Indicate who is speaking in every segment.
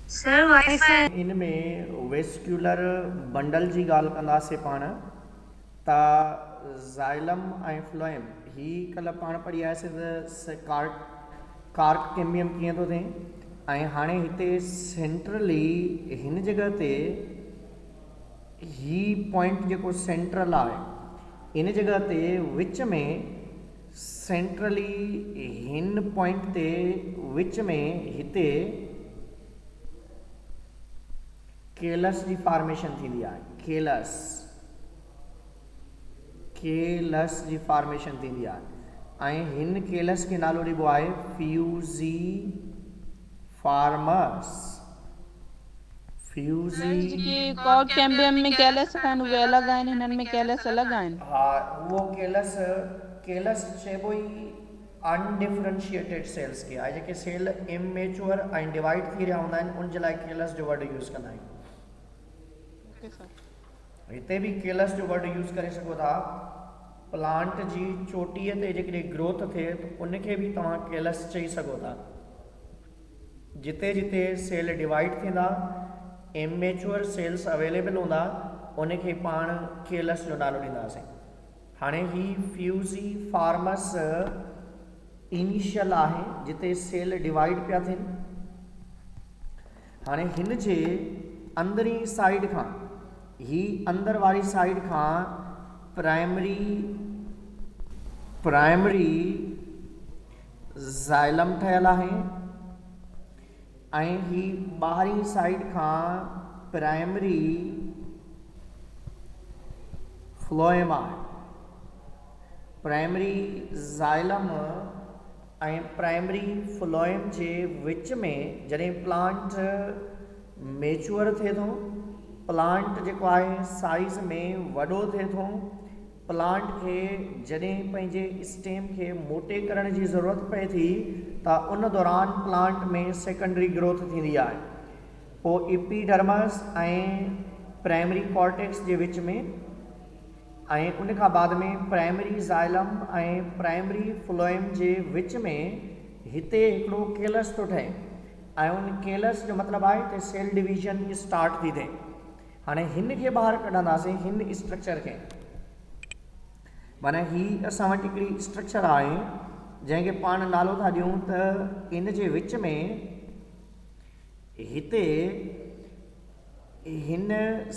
Speaker 1: Sir wifi
Speaker 2: इन में vascular bundle जी ॻाल्हि कंदासीं पाण त ज़ाइलम ऐं फ्लोएम ही कल्ह पाण पढ़ी आयासीं त कार्क कैम्बियम कीअं थो थिए ऐं हाणे हिते सेंट्रली हिन जॻह ते ही पॉइंट जेको सेंट्रल आहे इन जॻह ते विच में सेंट्रली हिन पॉइंट ते विच में हिते केलस जी फॉर्मेशन थींदी आहे। केलस जी फॉर्मेशन थींदी आहे ऐं हिन केलस खे नालो ॾिबो आहे फ्यूज़ी फार्मस।
Speaker 3: जेके कॉर्क कैम्बियम में कैलस आहिनि उहे अलॻि आहिनि, हिननि में कैलस अलॻि आहिनि।
Speaker 2: हा, उहो केलस चइबो ई अनडिफरेंशिएटेड सेल्स खे आहे। जेके सेल इमेच्योर ऐं डिवाइड थी रहिया हूंदा आहिनि उन जे लाइ केलस जो वर्ड यूज़ कंदा आहियूं। हिते भी केलस जो वर्ड यूज़ करे सघो था। प्लांट जी चोटीअ ते जेकॾहिं ग्रोथ थिए त उनखे भी तव्हां केलस चई सघो था। जिते जिते सेल डिवाइड थींदा इमेच्योर सेल्स अवेलेबल हूंदा उनखे पाण केलस जो नालो ॾींदासीं। हाणे ही फ्यूज़ी फार्मस इनिशियल आहे जिते सेल डिवाइड पिया थियनि। हाणे हिन जे अंदरी साइड खां ही अंदर वारी साइड खां प्राइमरी ज़ाइलम ठहियल आहे ऐं ही ॿाहिरी साइड खां प्राइमरी फ्लोएम आहे। प्राइमरी ज़ाइलम ऐं प्राइमरी फ्लोएम जे विच में जॾहिं प्लांट मेच्योर थिए थो, प्लांट जेको आहे साइज़ में वॾो थिए थो, प्लांट खे जॾहिं पंहिंजे स्टेम खे मोटे करण जी ज़रूरत पए थी त उन दौरान प्लांट में सेकेंडरी ग्रोथ थींदी आहे। पोइ एपिडर्मस ऐं प्राइमरी कॉर्टेक्स जे विच में ऐं उन खां बाद में प्राइमरी ज़ाइलम ऐं प्राइमरी फ्लोएम जे विच में हिते हिकिड़ो केलस थो ठहे ऐं उन केलस जो मतिलबु आहे त सेल डिवीजन स्टार्ट थी थिए। हाणे हिन खे ॿाहिरि कढंदासीं, हिन स्ट्रक्चर खे। माना ही असां वटि हिकिड़ी स्ट्रक्चर आहे जंहिंखे पाण नालो था ॾियूं त इन जे विच में हिते हिन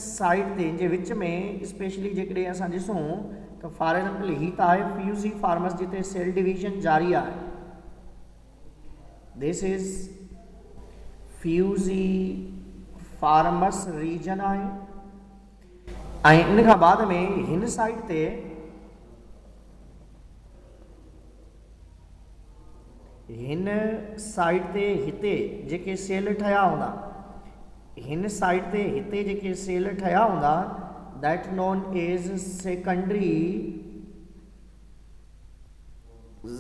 Speaker 2: साइड ते जे विच में स्पेशली जेकॾहिं असां ॾिसूं त फॉर एग्जाम्पल ही त आहे फ्यूज़ी फार्मस जिते सेल डिवीजन जारी आहे। दिस इज़ फ्यूज़ी फार्मस रीजन आहे ऐं इन खां बाद में हिन साइड ते हिते जेके सेल ठहिया हूंदा, हिन साइड ते हिते जेके सेल ठहिया हूंदा that known as secondary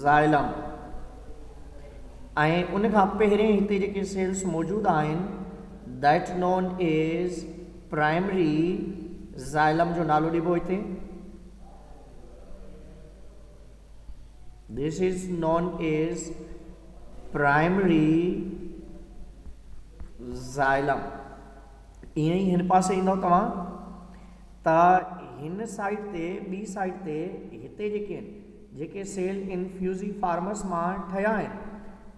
Speaker 2: xylem ऐं उन खां पहिरें हिते जेके सेल्स मौजूद आहिनि that known as primary xylem जो नालो ॾिबो हिते। This is known as primary xylem. ईअं ई हिन पासे ईंदव तव्हां त हिन साइड ते ॿी साइड ते हिते जेके सेल इन फ्यूज़ी फार्मस मां ठहिया आहिनि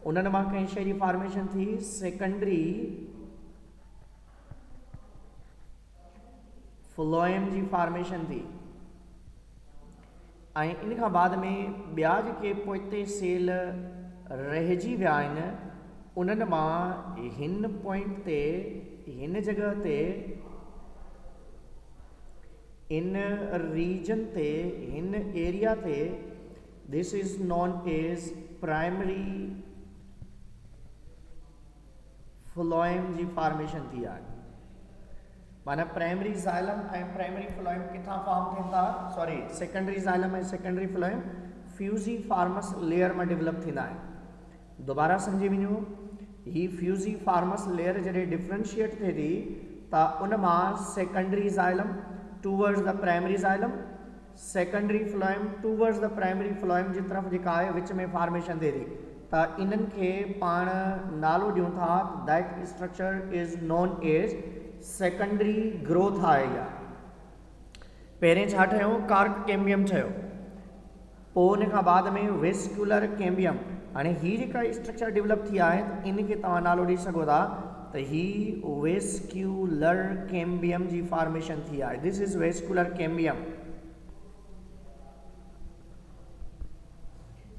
Speaker 2: उन्हनि मां कंहिं शइ जी फॉर्मेशन थी सेकेंडरी फ्लोएम जी फॉर्मेशन थी ऐं इन खां बाद में ॿिया जेके पोइते सेल रहिजी विया आहिनि उन्हनि मां हिन पॉइंट ते हिन जॻह ते इन रीजन ते हिन एरिया ते this is known as primary phloem जी फॉर्मेशन थी आहे। माना प्राइमरी ज़ाइलम ऐं प्राइमरी फ्लोएम किथां फॉर्म थियनि था, सॉरी सेकेंडरी ज़ाइलम ऐं secondary phloem fusiform layer में डेवलप थींदा आहिनि। दोबारा समझी वञो, ही फ्यूज़ी फार्मस लेयर जॾहिं डिफरेंशिएट थिए थी त उन मां secondary xylem towards the primary xylem, secondary phloem towards the primary phloem जी तरफ़ जेका आहे विच में फॉर्मेशन थिए थी त इन्हनि खे पाण नालो ॾियूं था, that structure is known as secondary growth आहे। इहा पहिरें छा ठहियो, कार्क कैम्बियम ठहियो, पोइ उन खां बाद में वेस्कुलर कैम्बियम। हाणे हीअ जेका स्ट्रक्चर डेवलप थी आहे त इन खे तव्हां नालो ॾेई सघो था त ही वेस्क्यूलर कैम्बियम जी फॉर्मेशन थी आहे। This is vascular cambium.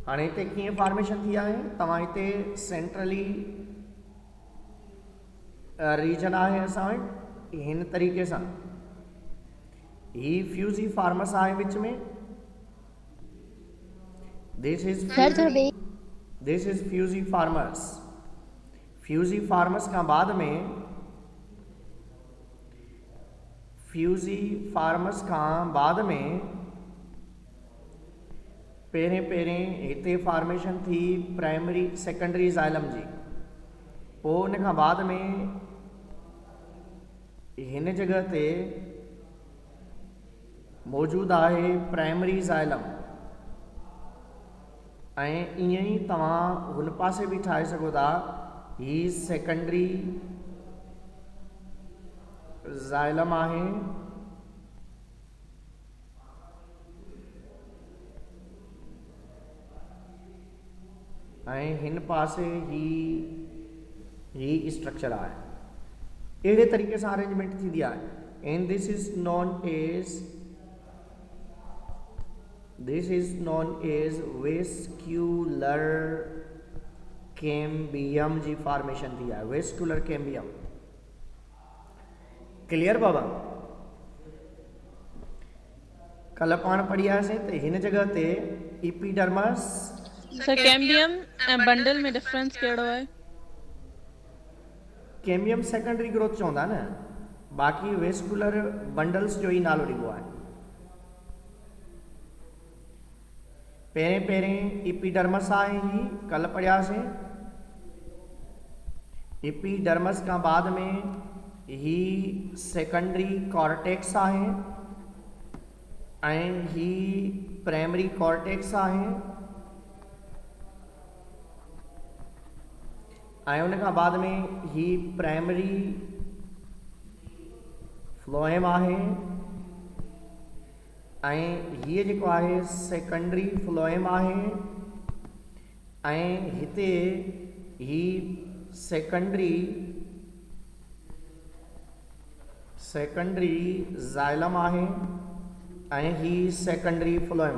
Speaker 2: हाणे हिते कीअं फॉर्मेशन थी आहे, तव्हां हिते सेंट्रली रीजन आहे असां वटि हिन तरीक़े सां, ही फ्यूजी फार्मस आहे विच में, this is fusiforms. Fusiforms खां बाद में पहिरें हिते फॉर्मेशन थी प्राइमरी सेकेंडरी ज़ाइलम जी, पोइ उन खां बाद में हिन जगह ते मौजूद आहे प्राइमरी ज़ाइलम। ऐं ईअं ई तव्हां हुन पासे बि ठाहे सघो था, ही सेकेंडरी ज़ाइलम आहे ऐं हिन पासे ही स्ट्रक्चर आहे। अहिड़े तरीक़े सां अरेंजमेंट थींदी आहे। And this is known as vascular cambium जी फॉर्मेशन थी आहे, वेस्कुलर कैम्बियम। क्लियर बाबा? कल पाण पढ़ी आयासीं त हिन जगह ते एपिडर्मस
Speaker 3: सर कैम्बियम ऐं बंडल में डिफरेंस कहिड़ो आहे?
Speaker 2: कैम्बियम सेकेंडरी ग्रोथ चवंदा न, बाक़ी वेस्कुलर बंडल्स जो ई नालो ॾिबो आहे। पहिरें एपिडर्मस आहे, ही कल पढ़ियासीं। एपिडर्मस खां बाद में ही सेकेंडरी कॉर्टेक्स आहे ऐं ही प्राइमरी कॉर्टेक्स आहे ऐं उन खां बाद में ही प्राइमरी फ्लोएम आहे ऐं हीअ जेको आहे सेकेंडरी फ्लोएम आहे ऐं हिते ही सेकेंडरी ज़ाइलम आहे ऐं ही सेकेंडरी फ्लोएम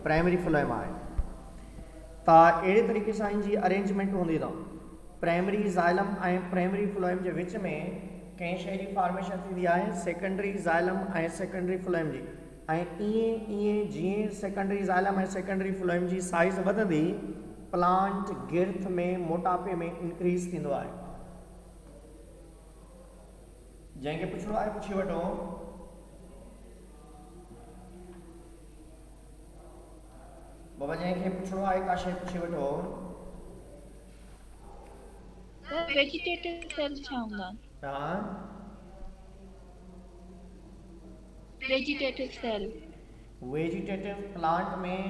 Speaker 2: प्राइमरी फ्लोएम आहे। त अहिड़े तरीक़े सां इन जी अरेंजमेंट हूंदी अथव। प्राइमरी ज़ाइलम ऐं प्राइमरी फ्लोएम जे विच में कंहिं शइ जी फॉर्मेशन थींदी आहे, सेकेंडरी ज़ाइलम ऐं सेकेंडरी फ्लोएम जी। ऐं ईअं जीअं सेकेंडरी ज़ाइलम ऐं सेकेंडरी फ्लोएम जी साइज़ वधंदी, प्लांट गिर्थ में मोटापे में इंक्रीज़ थींदो आहे। जंहिंखे पुछिणो आहे पुछी वठो। बाबा जंहिंखे पुछिणो आहे का शइ पुछी वठो।
Speaker 3: वेजिटेटिव सेल छा हूंदा आहिनि?
Speaker 2: वेजिटेटिव प्लांट में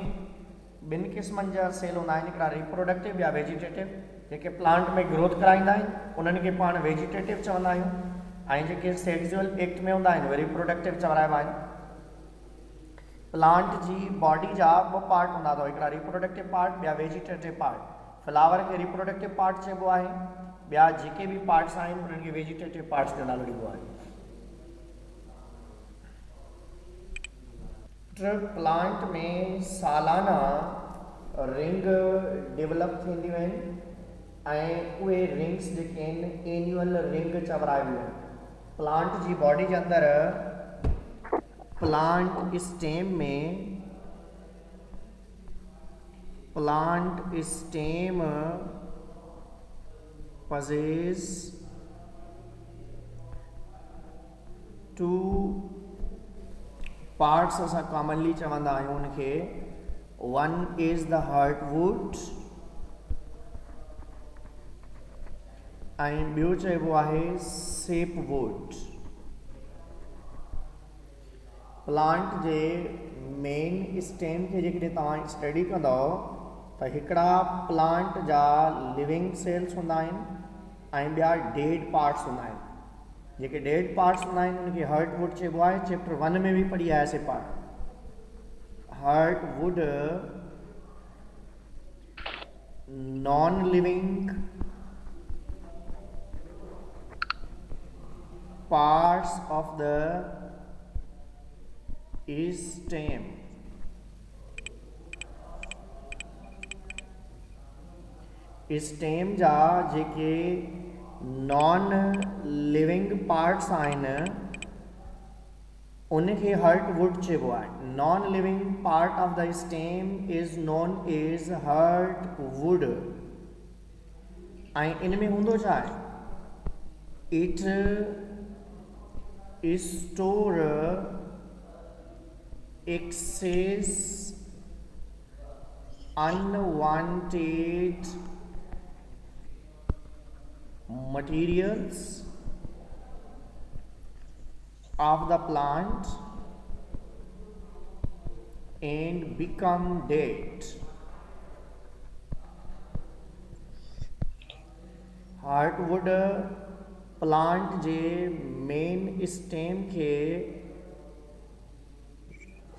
Speaker 2: ॿिनि क़िस्मनि जा सेल हूंदा आहिनि, हिकिड़ा रिप्रोडक्टिव या वेजिटेटिव। जेके प्लांट में ग्रोथ कराईंदा आहिनि उन्हनि खे पाण वेजिटेटिव चवंदा आहियूं, ऐं जेके सेक्सुअल एक्ट में हूंदा आहिनि उहे रिप्रोडक्टिव चवराइबा आहिनि। प्लांट जी बॉडी जा ॿ पार्ट हूंदा अथव, हिकिड़ा रिप्रोडक्टिव पार्ट, ॿिया वेजिटेटिव पार्ट। फ्लावर खे रिप्रोडक्टिव पार्ट चइबो आहे, ॿिया जेके बि पार्ट्स आहिनि उन्हनि खे वेजिटेटिव पार्ट्स जो नालो ॾिबो आहे। प्लांट में सालाना रिंग डेवलप थींदियूं आहिनि ऐं उहे रिंग्स जेके आहिनि एन्युअल रिंग चवराइबियूं आहिनि। प्लांट जी बॉडी जे अंदरि plant stem possess two parts असां कॉमनली चवंदा आहियूं उनखे। वन इज़ द हार्टवुड ऐं ॿियो चइबो आहे सेपवुड। प्लांट जे मेन स्टेम खे जेकॾहिं तव्हां स्टडी कंदव त हिकिड़ा प्लांट जा लिविंग सेल्स हूंदा आहिनि ऐं ॿिया डेड पार्ट्स हूंदा आहिनि। जेके डेड पार्ट्स हूंदा आहिनि उनखे हार्टवुड चइबो आहे। चैप्टर 1 में बि पढ़ी आयासीं पाण। Heartwood non living parts of the stem stem जा जेके नॉन लिविंग पार्ट्स आहिनि उनखे हार्टवुड चइबो आहे। Non living part of the stem is known as heartwood. ऐं इन में हूंदो छा आहे? It store excess unwanted materials of the plant and become dead. Heartwood plant जे मेन स्टेम खे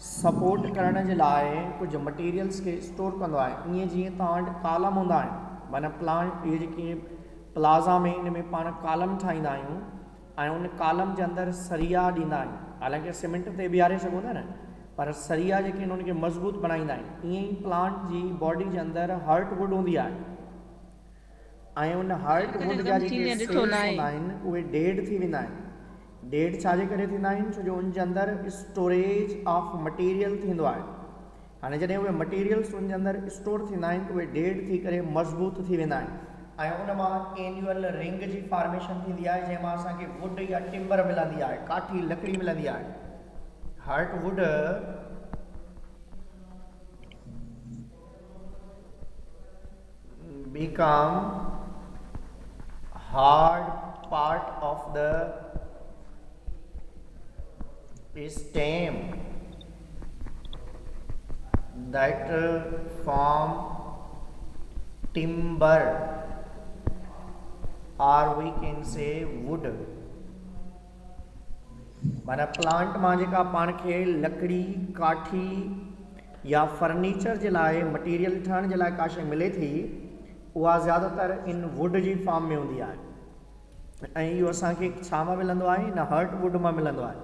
Speaker 2: सपोर्ट करण जे लाइ कुझु मटीरियल्स खे स्टोर कंदो आहे। ईअं जीअं तव्हां वटि कॉलम हूंदा आहिनि, माना प्लांट इहे जेके प्लाज़ा में इन में पाण कॉलम ठाहींदा आहियूं ऐं उन कॉलम जे अंदरि सरिया ॾींदा आहियूं। हालांकि सीमेंट ते बीहारे सघूं था न, पर सरिया जेके आहिनि उनखे मज़बूत बनाईंदा आहिनि। ईअं ई प्लांट जी बॉडी जे अंदरि हार्टवुड हूंदी आहे ऐं उन हार्टवुड जा जेके सेल्स हूंदा आहिनि उहे डेड थी वेंदा आहिनि। डेड छाजे करे थींदा आहिनि? छो जो उन जे अंदरि स्टोरेज ऑफ मटीरियल थींदो आहे। हाणे जॾहिं उहे मटीरियल्स उन जे अंदरि स्टोर थींदा आहिनि त उहे डेड थी करे मज़बूत थी वेंदा आहिनि ऐं उन मां एन्युअल रिंग जी फॉर्मेशन थींदी आहे जंहिं मां असांखे वुड या टिम्बर मिलंदी आहे, काठी लकड़ी मिलंदी आहे। Heartwood become hard part of the stem that form timber or we can say wood। माना प्लांट मां जेका पाण खे लकड़ी, काठी या फर्नीचर जे लाइ मटीरियल ठहण जे लाइ का शइ मिले थी उहा ज़्यादातर इन वुड जी फॉर्म में हूंदी आहे। ऐं इहो असांखे छा मां मिलंदो आहे? इन हार्टवुड मां मिलंदो आहे।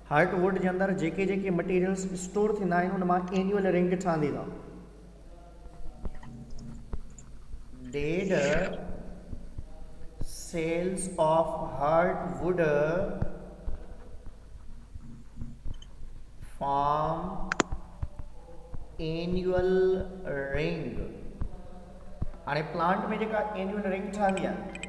Speaker 2: हार्टवुड जे अंदरि जेके जेके मटीरियल्स स्टोर थींदा आहिनि उन मां एन्युअल रिंग ठहंदी अथव। Dead cells of heartwood form annual ring. हाणे प्लांट में जेका एन्युअल रिंग ठहंदी आहे,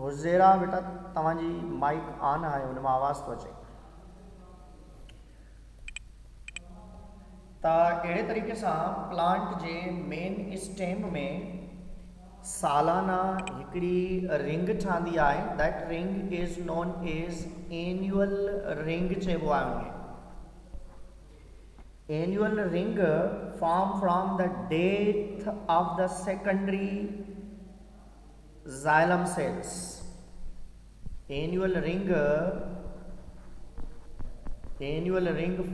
Speaker 2: हुज़ेरा बेटा तव्हांजी माइक ऑन आहे, हुन मां आवाज़ थो अचे। त अहिड़े तरीक़े सां प्लांट जे मेन स्टेम में सालाना हिकिड़ी रिंग ठहंदी आहे। That ring is known as annual ring चइबो आहे उनखे। Annual ring form from the death of the secondary xylem cells। Annual ring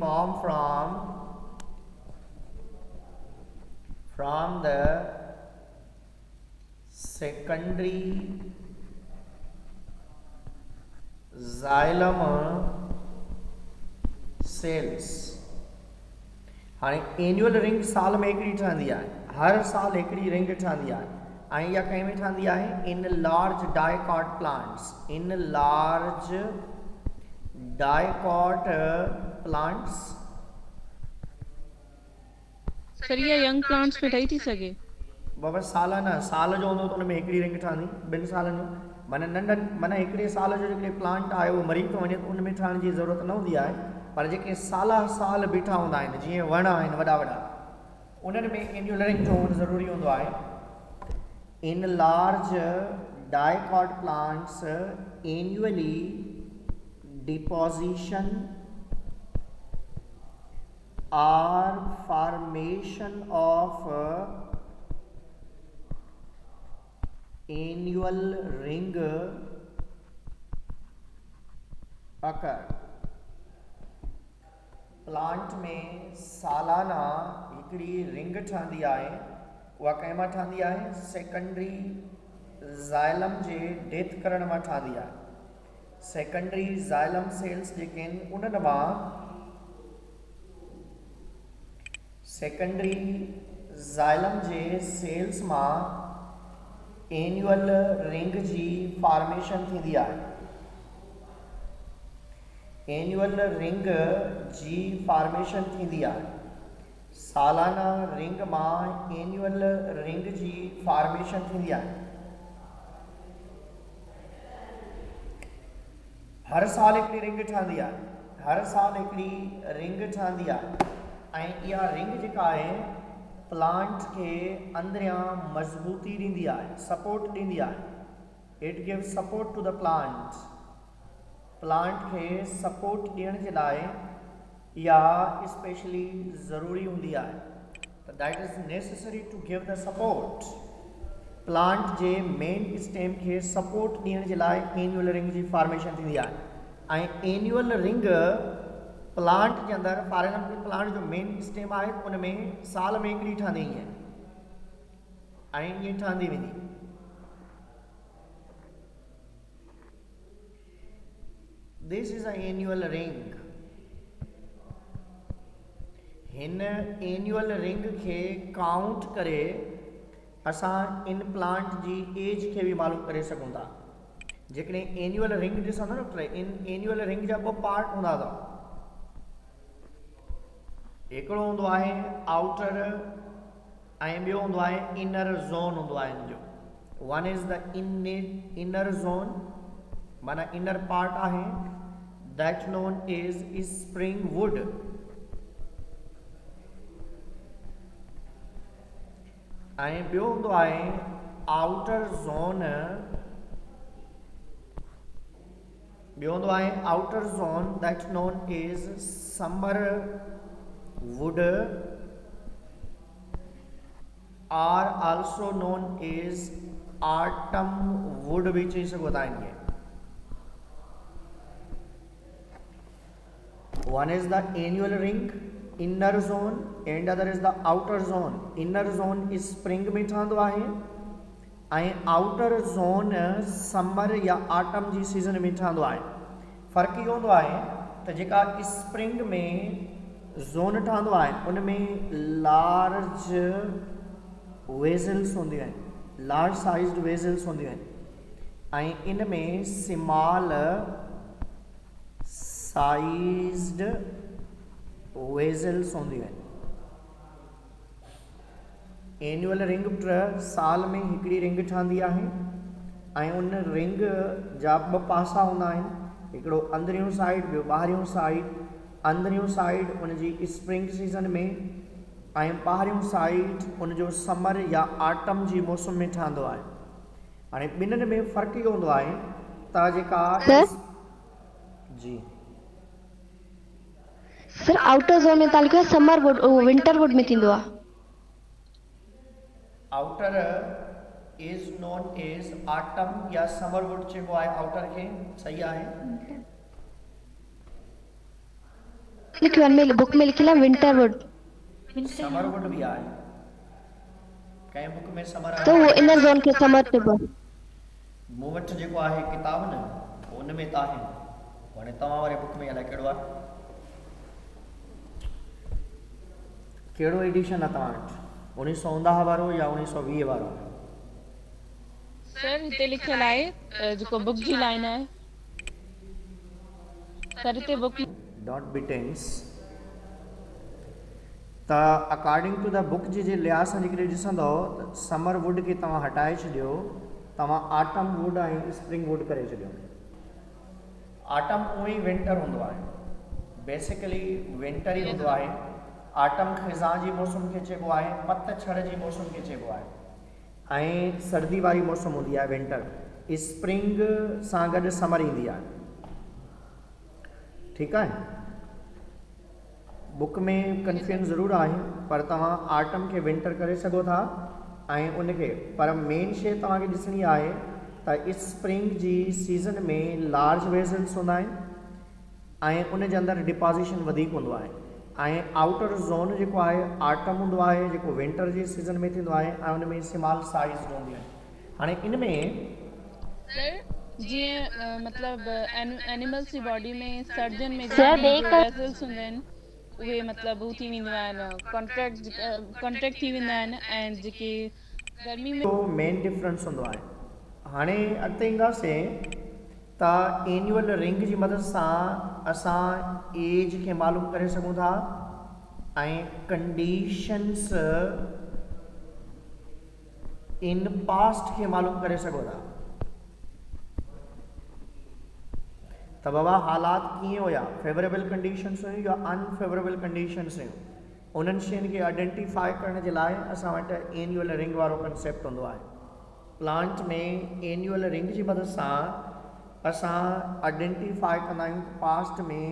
Speaker 2: form from the secondary xylem cells। हाणे एन्युअल रिंग साल में हिकिड़ी ठहंदी आहे, हर साल हिकिड़ी रिंग ठहंदी आहे ऐं इहा कंहिं में ठहंदी आहे? In large dicot plants. इन लार्ज डाइकॉट प्लांट्स।
Speaker 3: सर ये यंग प्लांट्स में ठही थी सघे?
Speaker 2: बाबा सालाना साल जो हूंदो त उन में हिकिड़ी रिंग ठहंदी, 2 सालनि जो। माना नंढनि माना हिकिड़े साल जो जेके प्लांट आहे उहो मरी थो वञे त उन में ठहण जी ज़रूरत न हूंदी आहे। पर जेके साल साल बीठा हूंदा आहिनि, जीअं वण आहिनि वॾा वॾा, उन्हनि में एन्युअल रिंग जो हुअणु ज़रूरी हूंदो आहे। In large dicot plants annually deposition or formation of annual ring occur. Plant में सालाना हिकिड़ी रिंग ठहंदी आहे, उहा कंहिं मां ठहंदी आहे? सेकेंडरी ज़ाइलम जे डेथ करण मां ठहंदी आहे। सेकेंडरी ज़ाइलम सेल्स जेके आहिनि उन्हनि मां सेकेंडरी ज़ाइलम जे सेल्स मां एनुअल रिंग जी फॉर्मेशन थींदी आहे। एनुअल रिंग जी फॉर्मेशन थींदी आहे। सालाना रिंग मां एनुअल रिंग जी फॉर्मेशन थींदी आहे। हर साल हिकिड़ी रिंग ठहंदी आहे, हर साल हिकिड़ी रिंग ठहंदी आहे ऐं इहा रिंग जेका आहे प्लांट खे अंदरियां मज़बूती ॾींदी आहे, सपोर्ट ॾींदी आहे। It gives support to the plant. Plant खे सपोर्ट ॾियण जे लाइ इहा स्पेशली ज़रूरी हूंदी आहे, त that is necessary to give the support. Plant जे मेन स्टेम खे सपोर्ट ॾियण जे लाइ एनुअल रिंग जी फॉर्मेशन थींदी आहे। ऐं एनुअल रिंग प्लांट जे अंदरि, फॉर एग्जाम्पल प्लांट जो मेन स्टेम आहे उन में साल में हिकिड़ी ठहंदी आहे ऐं ईअं ठहंदी वेंदी। This is a annual ring. हिन एनुअल रिंग खे काउंट करे असां इन प्लांट जी एज खे बि मालूम करे सघूं था। जेकॾहिं एनुअल रिंग ॾिसंदा न, इन एनुअल रिंग जा ॿ पार्ट हूंदा अथव। हिकिड़ो हूंदो आहे आउटर ऐं ॿियो हूंदो आहे इनर ज़ोन हूंदो आहे हिन जो। One is the inner zone, माना इनर पार्ट आहे, that known is spring wood. ऐं ॿियो हूंदो आहे आउटर ज़ोन, ॿियो हूंदो आहे outer zone that known is summer wood or also known is autumn wood भी चई सघो था इनखे। One is the annual ring inner zone and other is the outer zone। inner zone spring में ठहंदो आहे ऐं आउटर ज़ोन समर या ऑटम जी सीज़न में ठहंदो आहे। फ़र्क़ु इहो हूंदो आहे त जेका स्प्रिंग में ज़ोन ठहंदो आहे उन में लार्ज वेज़ल्स हूंदियूं आहिनि, लार्ज साइज़्ड वेज़ल्स हूंदियूं आहिनि ऐं इन में स्मॉल साइज़्ड वेज़ल्स हूंदियूं आहिनि। एनुअल रिंग साल में हिकिड़ी रिंग ठहंदी आहे ऐं उन रिंग जा ॿ पासा हूंदा आहिनि, हिकिड़ो अंदरियूं साइड, ॿियो ॿाहिरियूं साइड। अंदरियूं साइड उन जी स्प्रिंग सीज़न में ऐं ॿाहिरियूं साइड उन जो समर या ऑटम जी मौसम में ठहंदो आहे। हाणे ॿिन्हिनि में फ़र्क़ु इहो हूंदो आहे त जेका जी
Speaker 1: सर आउटर ज़ोन में तालिका समर वुड विंटर वुड में थींदो आहे।
Speaker 2: Outer is known as autumn या समर वुड चइबो आहे आउटर खे, सही आहे।
Speaker 1: लिखियो में बुक में लिखियलु आहे विंटर वुड,
Speaker 2: समर वुड भी आहे, कंहिं बुक में समर आहे
Speaker 1: तो वो इनर ज़ोन खे समर चइबो आहे।
Speaker 2: मूं वटि जेको आहे किताब न उन में त आहे, हाणे तव्हां वारे बुक में अलाए कहिड़ो आहे, कहिड़ो एडिशन आहे तव्हां वटि, 1919 वारो या 1920 वारो?
Speaker 3: सर हिते लिखियलु आहे जेको बुक जी लाइन आहे सर, हिते बुक
Speaker 2: डॉट बी टेंस त अकॉर्डिंग टू द बुक जी जे लिहाज़ सां जेकॾहिं ॾिसंदव त समर वुड खे तव्हां हटाए छॾियो, तव्हां ऑटम वुड ऐं स्प्रिंग वुड करे छॾियो। ऑटम उहो ई विंटर हूंदो आहे, बेसिकली विंटर ई हूंदो आहे। ऑटम ख़िज़ां जी मौसम खे चइबो आहे, पतझड़ जी मौसम खे चइबो आहे ऐं सर्दी वारी मौसम हूंदी आहे विंटर। स्प्रिंग सां गॾु समर ईंदी आहे, ठीकु आहे। बुक में कंफ्यूजन ज़रूरु आहे पर तव्हां आटम खे विंटर करे सघो था ऐं उनखे, पर मेन शइ तव्हांखे ॾिसणी आहे त स्प्रिंग जी सीज़न में लार्ज वेज़ल्स हूंदा आहिनि ऐं उन जे अंदरि डिपोज़िशन वधीक हूंदो आहे ऐं आउटर ज़ोन जेको आहे आटम हूंदो आहे जेको विंटर जी सीज़न में थींदो आहे ऐं उन में स्मॉल साइज़ हूंदियूं आहिनि। हाणे इन में
Speaker 3: जीअं मतलब एनिमल्स जी बॉडी में सर्दियुनि में
Speaker 1: सर,
Speaker 3: वेज़ल्स हूंदा आहिनि उहे मतलब हू थी वेंदा आहिनि कॉन्ट्रैक्ट थी वेंदा आहिनि ऐं जेके गर्मी में
Speaker 2: तो मेन डिफरेंस हूंदो आहे। हाणे अॻिते ईंदासीं त एन्युअल रिंग जी मदद सां असां एज खे मालूम करे सघूं था ऐं कंडीशंस इन पास्ट खे मालूम करे सघो था। त बाबा हालात कीअं हुया, फेवरेबल कंडीशंस हुयूं या अनफेवरेबल कंडीशंस हुयूं, उन्हनि शयुनि खे आइडेंटिफाई करण जे लाइ असां वटि एन्युअल रिंग वारो कंसेप्ट हूंदो आहे। प्लांट में एन्युअल रिंग जी मदद सां असां आइडेंटिफाई कंदा आहियूं पास्ट में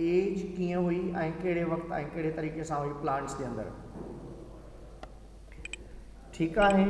Speaker 2: एज कीअं हुई ऐं कहिड़े वक़्तु ऐं कहिड़े तरीक़े सां हुई प्लांट्स जे अंदरि। ठीकु आहे।